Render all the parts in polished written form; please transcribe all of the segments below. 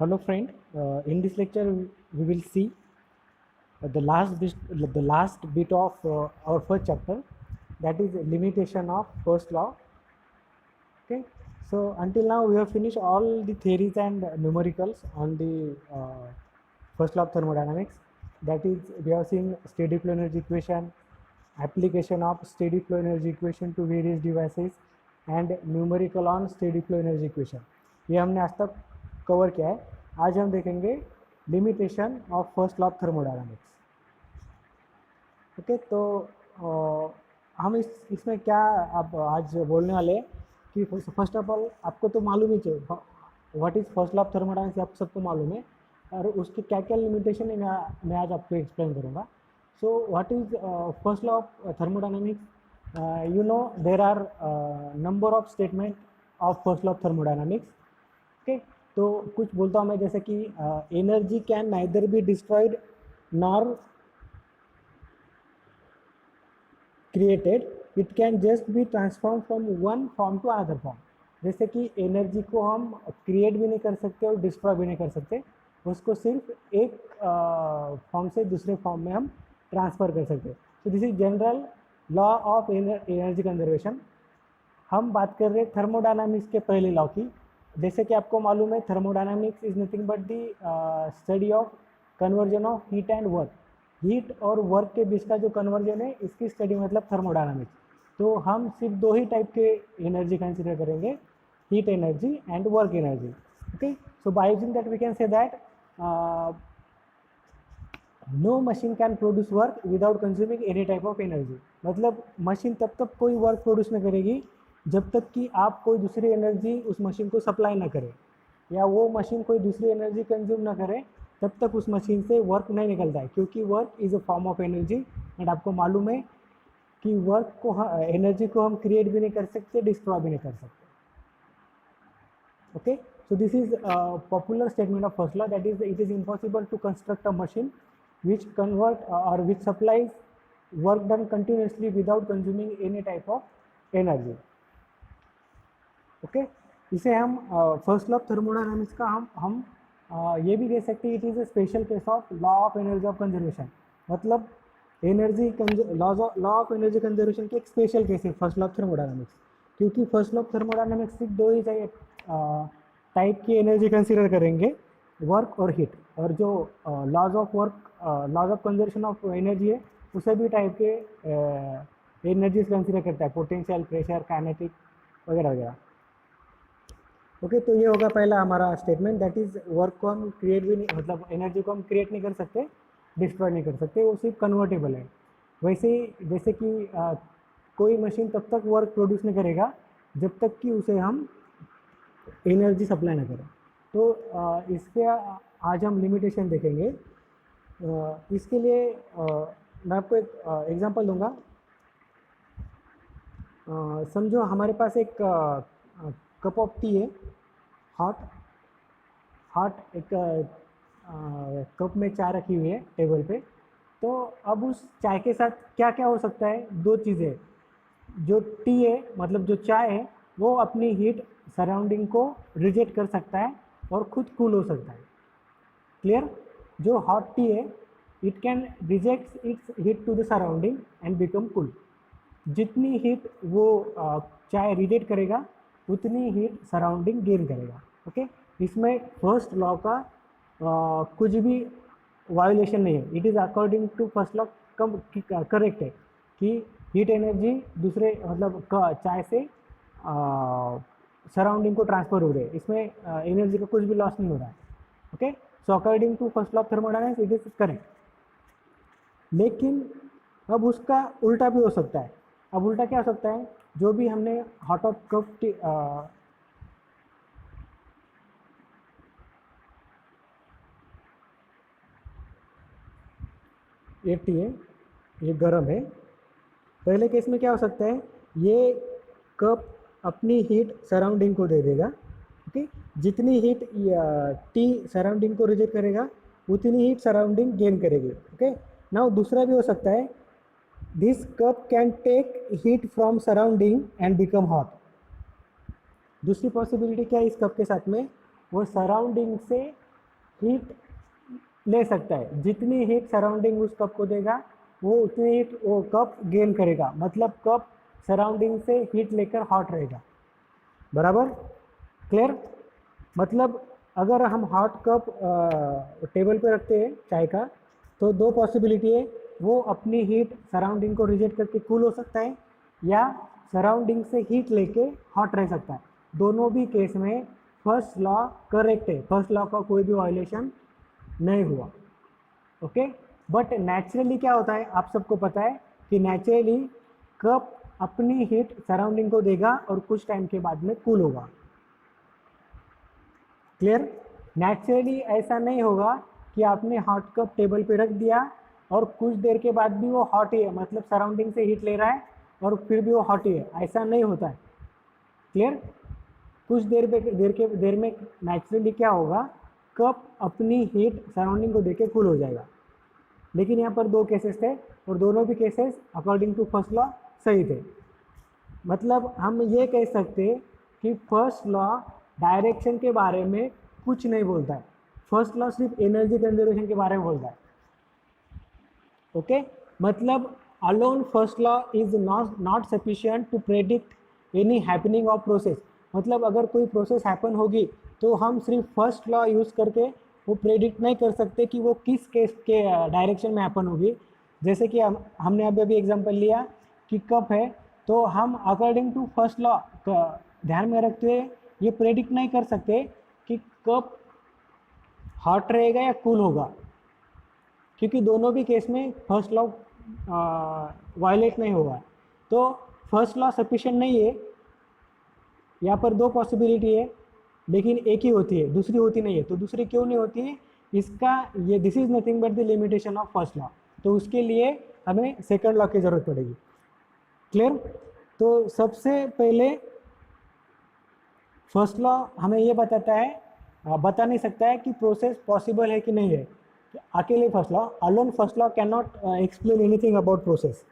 Hello friend, in this lecture we will see the last bit of our first chapter, that is limitation of first law. Okay, so until now we have finished all the theories and numericals on the first law of thermodynamics. That is, we have seen steady flow energy equation, application of steady flow energy equation to various devices and numerical on steady flow energy equation. ये हमने आज तक cover किया है. आज हम देखेंगे limitation of first law of thermodynamics. Okay, तो हम इसमें क्या अब आज बोलने वाले हैं कि फर्स्ट ऑफ ऑल आपको तो मालूम ही चाहिए what is first law of thermodynamics. आप सबको मालूम है और उसके क्या क्या लिमिटेशन है मैं आज आपको एक्सप्लेन करूँगा. So what is first law of thermodynamics? you know there are number of statement of first law of thermodynamics. Okay, तो कुछ बोलता हूँ मैं, जैसे कि energy can neither be destroyed nor created, it can just be transform from one form to another form. जैसे कि energy को हम क्रिएट भी नहीं कर सकते और डिस्ट्रॉय भी नहीं कर सकते, उसको सिर्फ एक फॉर्म से दूसरे फॉर्म में हम ट्रांसफ़र कर सकते. तो this is general law of energy conservation. हम बात कर रहे हैं थर्मोडायनामिक्स के पहले लॉ की. जैसे कि आपको मालूम है thermodynamics is nothing but the study of conversion of heat and work. Heat और वर्क के बीच का जो कन्वर्जन है, इसकी स्टडी मतलब थर्मोडायनामिक्स. तो हम सिर्फ दो ही टाइप के एनर्जी कंसिडर करेंगे, heat energy and work energy. Okay, so by using that we can say that no machine can produce work without consuming any type of energy. मतलब मशीन तब तक कोई वर्क प्रोड्यूस नहीं करेगी जब तक कि आप कोई दूसरी एनर्जी उस मशीन को सप्लाई ना करें, या वो मशीन कोई दूसरी एनर्जी कंज्यूम ना करे, तब तक उस मशीन से वर्क नहीं निकलता है. क्योंकि work is a form of energy and आपको मालूम है कि वर्क को एनर्जी को हम क्रिएट भी नहीं कर सकते, डिस्ट्रॉय भी नहीं कर सकते. Okay, so this is a popular statement of first law, that is it is impossible to construct a machine which convert or which supplies work done continuously without consuming any type of energy. Okay, इसे हम first law of thermodynamics का हम ये भी कह सकते हैं it is a special case of law of energy of conservation. मतलब energy law of energy conservation की एक स्पेशल केस है फर्स्ट लॉ ऑफ थर्मोडायनामिक्स. क्योंकि फर्स्ट लॉ ऑफ थर्मोडायनामिक्स सिर्फ दो ही चाहिए टाइप की एनर्जी कंसिडर करेंगे, वर्क और हीट. और जो laws of work, laws of conservation of energy है, उसे भी टाइप के एनर्जीज कंसिडर करता है, पोटेंशियल, प्रेशर, काइनेटिक वगैरह वगैरह. ओके, तो ये होगा पहला हमारा स्टेटमेंट, दैट इज़ वर्क को हम क्रिएट भी नहीं, मतलब एनर्जी को हम क्रिएट नहीं कर सकते, डिस्ट्रॉय नहीं कर सकते, वो सिर्फ कन्वर्टेबल है. वैसे ही जैसे कि कोई मशीन तब तक वर्क प्रोड्यूस नहीं करेगा जब तक कि उसे हम एनर्जी सप्लाई ना करें. तो इसके आज हम लिमिटेशन देखेंगे. इसके लिए मैं आपको एक एग्जांपल दूंगा. समझो हमारे पास एक कप ऑफ टी है, हॉट एक कप में चाय रखी हुई है टेबल पे. तो अब उस चाय के साथ क्या क्या हो सकता है? दो चीज़ें. जो टी है, मतलब जो चाय है, वो अपनी हीट सराउंडिंग को रिजेक्ट कर सकता है और खुद कूल हो सकता है. क्लियर? जो हॉट टी है, it can reject its heat to the surrounding and become cool. जितनी हीट वो चाय रिजेक्ट करेगा उतनी हीट सराउंडिंग गेन करेगा. ओके, इसमें फर्स्ट लॉ का कुछ भी वायोलेशन नहीं है. It is according to first law correct है कि हीट एनर्जी दूसरे मतलब चाय से सराउंडिंग को ट्रांसफ़र हो रही है, इसमें एनर्जी का कुछ भी लॉस नहीं हो रहा है. Okay, so according to first law of thermodynamics it is correct. लेकिन अब उसका उल्टा भी हो सकता है. अब उल्टा क्या हो सकता है? जो भी हमने हॉट ऑफ कप ये टी है, ये गर्म है. पहले केस में क्या हो सकता है? ये कप अपनी हीट सराउंडिंग को दे देगा. ओके, जितनी हीट टी सराउंडिंग को रिजेक्ट करेगा उतनी हीट सराउंडिंग गेन करेगी. ओके, नाउ दूसरा भी हो सकता है, this cup can take heat from surrounding and become hot. दूसरी पॉसिबिलिटी क्या है इस कप के साथ में? वो सराउंडिंग से हीट ले सकता है, जितनी हीट सराउंडिंग उस कप को देगा वो उतनी हीट वो कप गेन करेगा, मतलब कप सराउंडिंग से हीट लेकर हॉट रहेगा। बराबर, क्लियर? मतलब अगर हम हॉट कप टेबल पे रखते हैं चाय का, तो दो पॉसिबिलिटी है, वो अपनी हीट सराउंडिंग को रिजेक्ट करके कूल हो सकता है या सराउंडिंग से हीट लेके हॉट रह सकता है। दोनों भी केस में फर्स्ट लॉ करेक्ट है, फर्स्ट लॉ का कोई भी वायलेशन नहीं हुआ। ओके, बट नेचुरली क्या होता है, आप सबको पता है कि नेचुरली कप अपनी हीट सराउंडिंग को देगा और कुछ टाइम के बाद में कूल होगा। क्लियर? नेचुरली ऐसा नहीं होगा कि आपने हॉट कप टेबल पे रख दिया और कुछ देर के बाद भी वो हॉट ही है, मतलब सराउंडिंग से हीट ले रहा है और फिर भी वो हॉट ही है, ऐसा नहीं होता है। क्लियर? कुछ देर में नेचुरली क्या होगा, कप अपनी हीट सराउंडिंग को देके कूल हो जाएगा। लेकिन यहाँ पर दो केसेस थे और दोनों भी cases according to first law सही थे। मतलब हम ये कह सकते कि फर्स्ट लॉ डायरेक्शन के बारे में कुछ नहीं बोलता है, फर्स्ट लॉ सिर्फ एनर्जी कंजर्वेशन के बारे में बोलता है। ओके, मतलब alone first law is not sufficient to predict any happening of process. मतलब अगर कोई प्रोसेस हैपन होगी तो हम सिर्फ फर्स्ट लॉ यूज़ करके वो प्रेडिक्ट नहीं कर सकते कि वो किस केस के डायरेक्शन में हैपन होगी। जैसे कि हमने अभी एग्जांपल लिया कि कप है, तो हम अकॉर्डिंग टू फर्स्ट लॉ ध्यान में रखते हुए ये प्रेडिक्ट नहीं कर सकते कि कप हॉट रहेगा या कूल होगा, क्योंकि दोनों भी केस में फर्स्ट लॉ वायलेट नहीं होगा। तो फर्स्ट लॉ सफिशिएंट नहीं है। यहाँ पर दो पॉसिबिलिटी है, लेकिन एक ही होती है, दूसरी होती नहीं है। तो दूसरी क्यों नहीं होती है, इसका ये this is nothing but the limitation of first law. तो उसके लिए हमें सेकंड लॉ की ज़रूरत पड़ेगी। क्लियर? तो सबसे पहले फर्स्ट लॉ हमें ये बताता है, बता नहीं सकता है कि प्रोसेस पॉसिबल है कि नहीं है अकेले first law. Alone first law can not explain anything about process.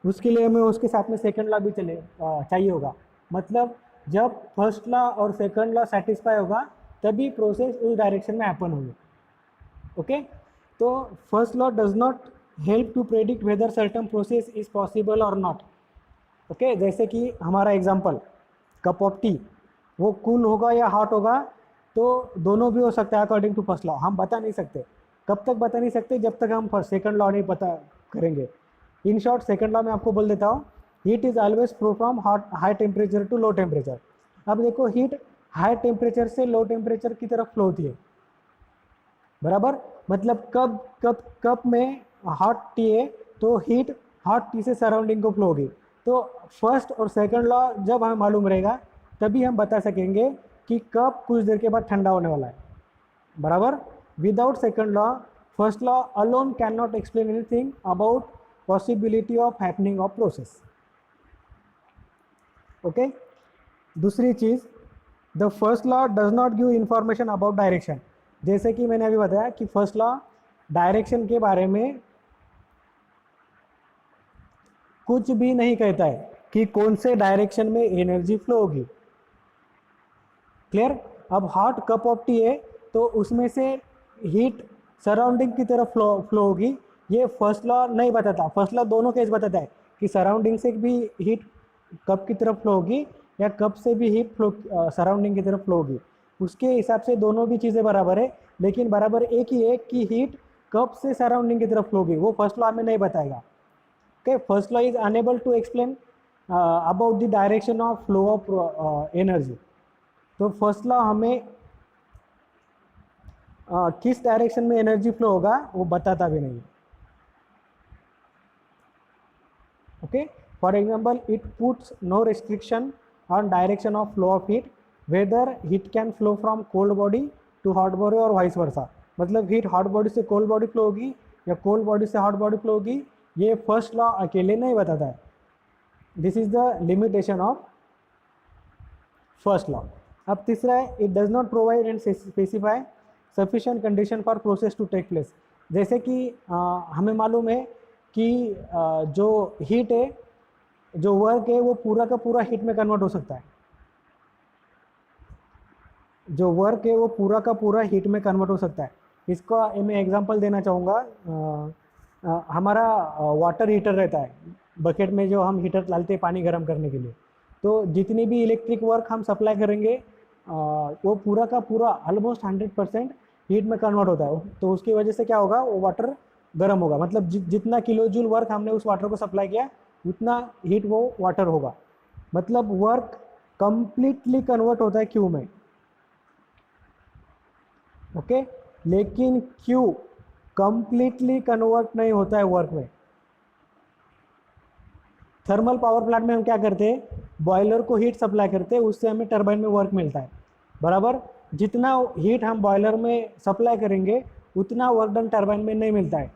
उसके लिए हमें उसके साथ में सेकंड लॉ भी चाहिए होगा। मतलब जब फर्स्ट लॉ और सेकंड लॉ सेटिस्फाई होगा तभी प्रोसेस उस डायरेक्शन में हैपन होगी। ओके, तो first law does not help to predict whether certain process is possible और नॉट। ओके, जैसे कि हमारा एग्जांपल कप ऑफ टी, वो कूल होगा या हॉट होगा, तो दोनों भी हो सकता है अकॉर्डिंग टू फर्स्ट लॉ। हम बता नहीं सकते, कब तक बता नहीं सकते, जब तक हम सेकंड लॉ नहीं पता करेंगे। इन शॉर्ट सेकंड लॉ में आपको बोल देता हूँ, heat is always flow from high temperature to low temperature. अब देखो, हीट हाई टेम्परेचर से लो टेम्परेचर की तरफ फ्लो होती है। बराबर, मतलब कप में हॉट टी है तो हीट हॉट टी से सराउंडिंग को फ्लो होगी। तो फर्स्ट और सेकंड लॉ जब हमें मालूम रहेगा तभी हम बता सकेंगे कि कप कुछ देर के बाद ठंडा होने वाला है। बराबर, without second law first law alone can not explain anything about possibility of happening of process. Okay, दूसरी चीज़, the first law does not give information about direction. जैसे कि मैंने अभी बताया कि फर्स्ट लॉ डायरेक्शन के बारे में कुछ भी नहीं कहता है कि कौन से डायरेक्शन में एनर्जी फ्लो होगी। क्लियर? अब हॉट कप ऑफ टी है तो उसमें से हीट सराउंडिंग की तरफ फ्लो होगी, ये फर्स्ट लॉ नहीं बताता। फर्स्ट लॉ दोनों केस बताता है कि सराउंडिंग से भी हीट कप की तरफ फ्लो होगी या कप से भी हीट फ्लो सराउंडिंग की तरफ फ्लो होगी। उसके हिसाब से दोनों भी चीज़ें बराबर है, लेकिन बराबर एक ही है कि हीट कप से सराउंडिंग की तरफ फ्लो होगी, वो फर्स्ट लॉ हमें नहीं बताएगा। Okay, first law is unable to explain about the direction of flow of energy. तो फर्स्ट लॉ हमें किस डायरेक्शन में एनर्जी फ्लो होगा वो बताता भी नहीं। Okay, for example, it puts no restriction on direction of flow of heat, whether heat can flow from cold body to hot body और वाइस वर्सा। मतलब हीट हॉट बॉडी से cold body flow होगी या cold body से hot body flow होगी, ये first law अकेले नहीं बताता है। This is the limitation of first law. अब तीसरा है, it does not provide and specify sufficient condition for process to take place. जैसे कि हमें मालूम है कि जो हीट है, जो वर्क है, वो पूरा का पूरा हीट में कन्वर्ट हो सकता है। जो वर्क है वो पूरा का पूरा हीट में कन्वर्ट हो सकता है। इसका मैं एग्जांपल देना चाहूँगा। हमारा वाटर हीटर रहता है, बकेट में जो हम हीटर डालते हैं पानी गर्म करने के लिए, तो जितनी भी इलेक्ट्रिक वर्क हम सप्लाई करेंगे वो पूरा का पूरा ऑलमोस्ट 100% हीट में कन्वर्ट होता है। तो उसकी वजह से क्या होगा, वो वाटर गर्म होगा, मतलब जितना किलो जूल वर्क हमने उस वाटर को सप्लाई किया उतना हीट वो वाटर होगा। मतलब वर्क कंप्लीटली कन्वर्ट होता है क्यू में, ओके। लेकिन क्यू कंप्लीटली कन्वर्ट नहीं होता है वर्क में। थर्मल पावर प्लांट में हम क्या करते हैं, बॉयलर को हीट सप्लाई करते हैं, उससे हमें टरबाइन में वर्क मिलता है, बराबर। जितना हीट हम बॉयलर में सप्लाई करेंगे उतना वर्क डन टरबाइन में नहीं मिलता है।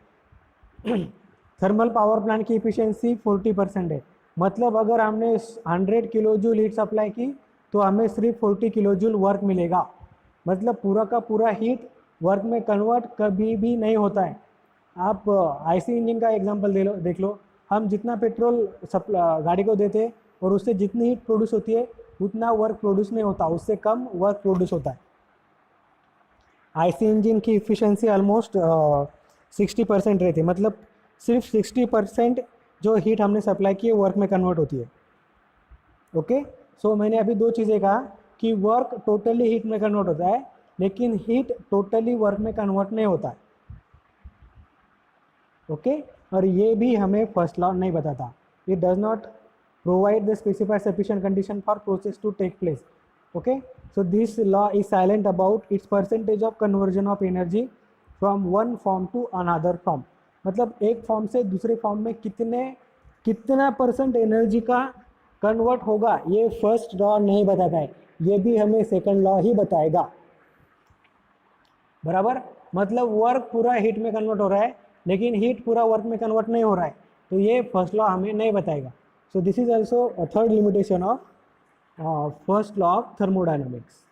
थर्मल पावर प्लांट की इफिशियंसी 40% है, मतलब अगर हमने 100 किलो जूल हीट सप्लाई की तो हमें सिर्फ 40 किलो जूल वर्क मिलेगा। मतलब पूरा का पूरा हीट वर्क में कन्वर्ट कभी भी नहीं होता है। आप आईसी इंजन का एग्जांपल देख लो। हम जितना पेट्रोल गाड़ी को देते हैं और उससे जितनी हीट प्रोड्यूस होती है उतना वर्क प्रोड्यूस नहीं होता, उससे कम वर्क प्रोड्यूस होता है। आईसी इंजन की इफिशियंसी ऑलमोस्ट 60% रहती है, मतलब सिर्फ 60% जो हीट हमने सप्लाई की है वर्क में कन्वर्ट होती है, ओके। सो मैंने अभी दो चीज़ें कहा कि वर्क टोटली हीट में कन्वर्ट होता है, लेकिन हीट टोटली वर्क में कन्वर्ट नहीं होता है, ओके। और ये भी हमें फर्स्ट लॉ नहीं बताता। It does not provide the specified sufficient condition for process to take place, okay. So this law is silent about its percentage of conversion of energy from one form to another form. मतलब एक form से दूसरे form में कितना percent energy का convert होगा, ये first law नहीं बताता है, ये भी हमें सेकंड लॉ ही बताएगा, बराबर। मतलब वर्क पूरा हीट में कन्वर्ट हो रहा है, लेकिन हीट पूरा वर्क में कन्वर्ट नहीं हो रहा है, तो ये फर्स्ट लॉ हमें नहीं बताएगा। So this is also a third limitation of first law of thermodynamics.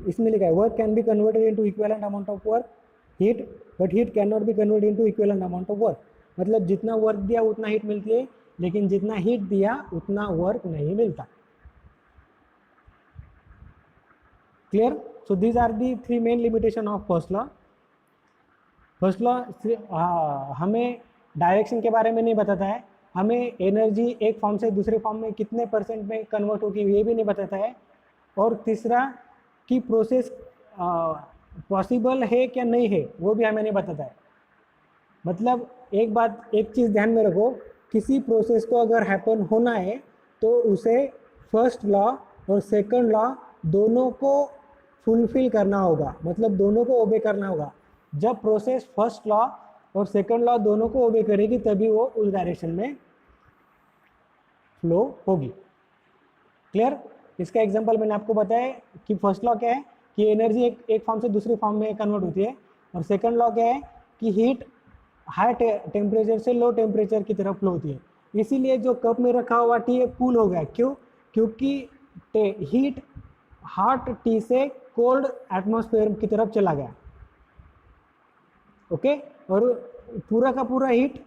इसमें लिखा है work can be converted into equivalent amount of work heat, but heat can not be converted into equivalent amount of work. मतलब जितना work दिया उतना heat मिलती है, लेकिन जितना हीट दिया उतना वर्क नहीं मिलता। Clear? So these are the three main limitation of first law. First law हमें डायरेक्शन के बारे में नहीं बताता है, हमें एनर्जी एक फॉर्म से दूसरे फॉर्म में कितने परसेंट में कन्वर्ट होगी ये भी नहीं बताता है, और तीसरा कि प्रोसेस पॉसिबल है क्या नहीं है वो भी हमें नहीं बताता है। मतलब एक चीज़ ध्यान में रखो, किसी प्रोसेस को अगर हैपन होना है तो उसे फर्स्ट लॉ और सेकंड लॉ दोनों को फुलफिल करना होगा, मतलब दोनों को ओबे करना होगा। जब प्रोसेस फर्स्ट लॉ और सेकंड लॉ दोनों को ओबे करेगी तभी वो उस डायरेक्शन में फ्लो होगी। क्लियर? इसका एग्जांपल मैंने आपको बताया कि फर्स्ट लॉ क्या है कि एनर्जी एक फॉर्म से दूसरे फॉर्म में कन्वर्ट होती है, और सेकंड लॉ क्या है कि हीट हाई टेम्परेचर से लो टेम्परेचर की तरफ फ्लो होती है। इसीलिए जो कप में रखा हुआ टी है कूल हो गया, क्यों? क्योंकि हीट हॉट टी से कोल्ड एटमॉस्फेयर की तरफ चला गया, ओके। और पूरा का पूरा हीट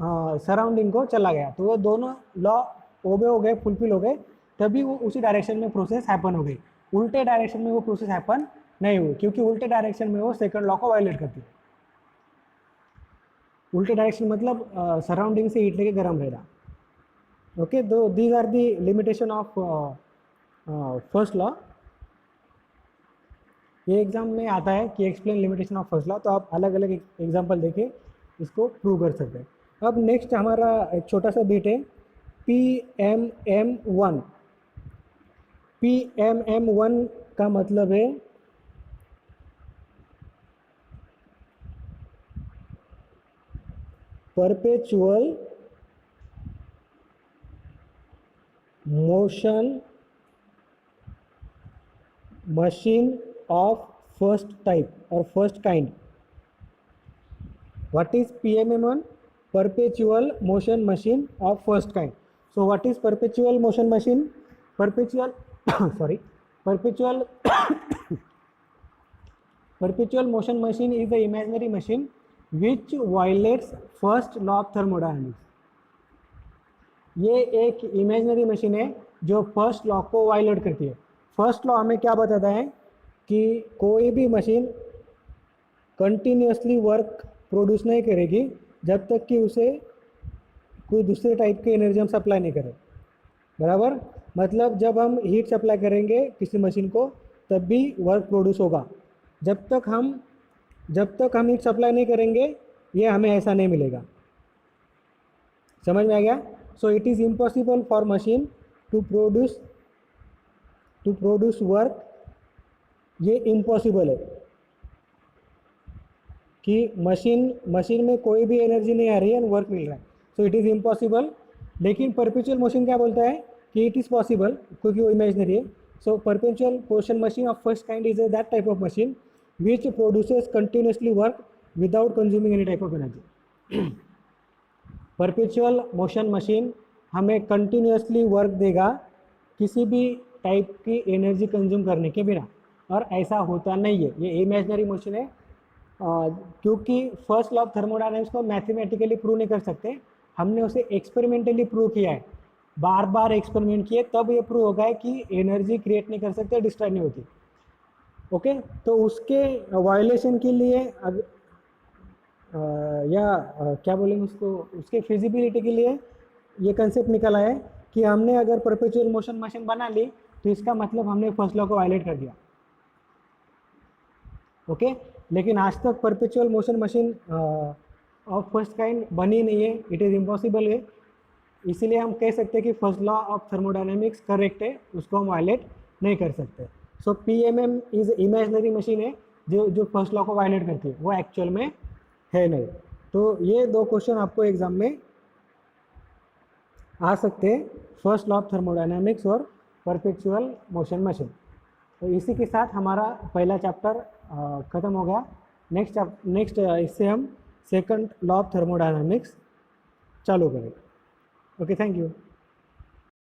सराउंडिंग को चला गया, तो वो दोनों लॉ ओबे हो गए, फुलफिल हो गए, तभी वो उसी डायरेक्शन में प्रोसेस हैपन हो गई। उल्टे डायरेक्शन में वो प्रोसेस हैपन नहीं हुई, क्योंकि उल्टे डायरेक्शन में वो सेकंड लॉ को वायलेट करती है। उल्टे डायरेक्शन मतलब सराउंडिंग से हीट लेके गर्म रहना, ओके। दो these are the limitation of first law. ये एग्जाम में आता है कि explain limitation of first law, तो आप अलग अलग एग्जाम्पल देके इसको प्रूव कर सकते हैं। अब नेक्स्ट हमारा एक छोटा सा बीट है PMM1। PMM1 का मतलब है perpetual motion machine of first type or first kind. What is PMM1? Perpetual motion machine of first kind. So what is perpetual motion machine? Perpetual perpetual perpetual motion machine is the imaginary machine which violates first law of thermodynamics. ये एक imaginary machine है जो first law को violet करती है। First law हमें क्या बताता है कि कोई भी मशीन कंटिन्यूसली वर्क प्रोड्यूस नहीं करेगी जब तक कि उसे कोई दूसरे टाइप की एनर्जी हम सप्लाई नहीं करें, बराबर। मतलब जब हम हीट सप्लाई करेंगे किसी मशीन को तब भी वर्क प्रोड्यूस होगा। जब तक हम हीट सप्लाई नहीं करेंगे ये हमें ऐसा नहीं मिलेगा। समझ में आ गया? So it is impossible for machine to produce work. ये इम्पॉसिबल है कि मशीन में कोई भी एनर्जी नहीं आ रही है और वर्क मिल रहा है, सो इट इज़ इम्पॉसिबल। लेकिन परपेचुअल मोशन क्या बोलता है कि इट इज़ पॉसिबल, क्योंकि वो इमेजनरी है। So perpetual motion machine of first kind is that type of machine which produces continuously work without consuming any type of energy. Perpetual motion machine हमें continuously work देगा किसी भी type की energy consume करने के बिना, और ऐसा होता नहीं है, ये इमेजनरी मोशन है। क्योंकि फर्स्ट लॉ ऑफ थर्मोडायनामिक्स को मैथमेटिकली प्रूव नहीं कर सकते, हमने उसे एक्सपेरिमेंटली प्रूव किया है, बार बार एक्सपेरिमेंट किए तब ये प्रूव होगा है कि एनर्जी क्रिएट नहीं कर सकते, डिस्ट्रॉय नहीं होती। ओके, तो उसके वायलेशन के लिए क्या बोलेंगे उसको, उसके फिजिबिलिटी के लिए ये कंसेप्ट निकला है कि हमने अगर परपेचुअल मोशन मशीन बना ली तो इसका मतलब हमने फर्स्ट लॉ को वायलेट कर दिया। ओके, लेकिन आज तक perpetual motion machine of first kind बनी नहीं है, इट इज़ इम्पॉसिबल है। इसीलिए हम कह सकते हैं कि first law of thermodynamics correct है, उसको हम वायलेट नहीं कर सकते। सो पीएमएम इज इमेजनरी मशीन है जो फर्स्ट लॉ को वायलेट करती है, वो एक्चुअल में है नहीं। तो ये दो क्वेश्चन आपको एग्जाम में आ सकते हैं, फर्स्ट लॉ ऑफ थर्मोडायनेमिक्स और परपेचुअल मोशन मशीन। तो इसी के साथ हमारा पहला चैप्टर ख़त्म हो गया। नेक्स्ट इससे हम सेकंड लॉ ऑफ थर्मोडायनेमिक्स चालू करेंगे। Okay, thank you.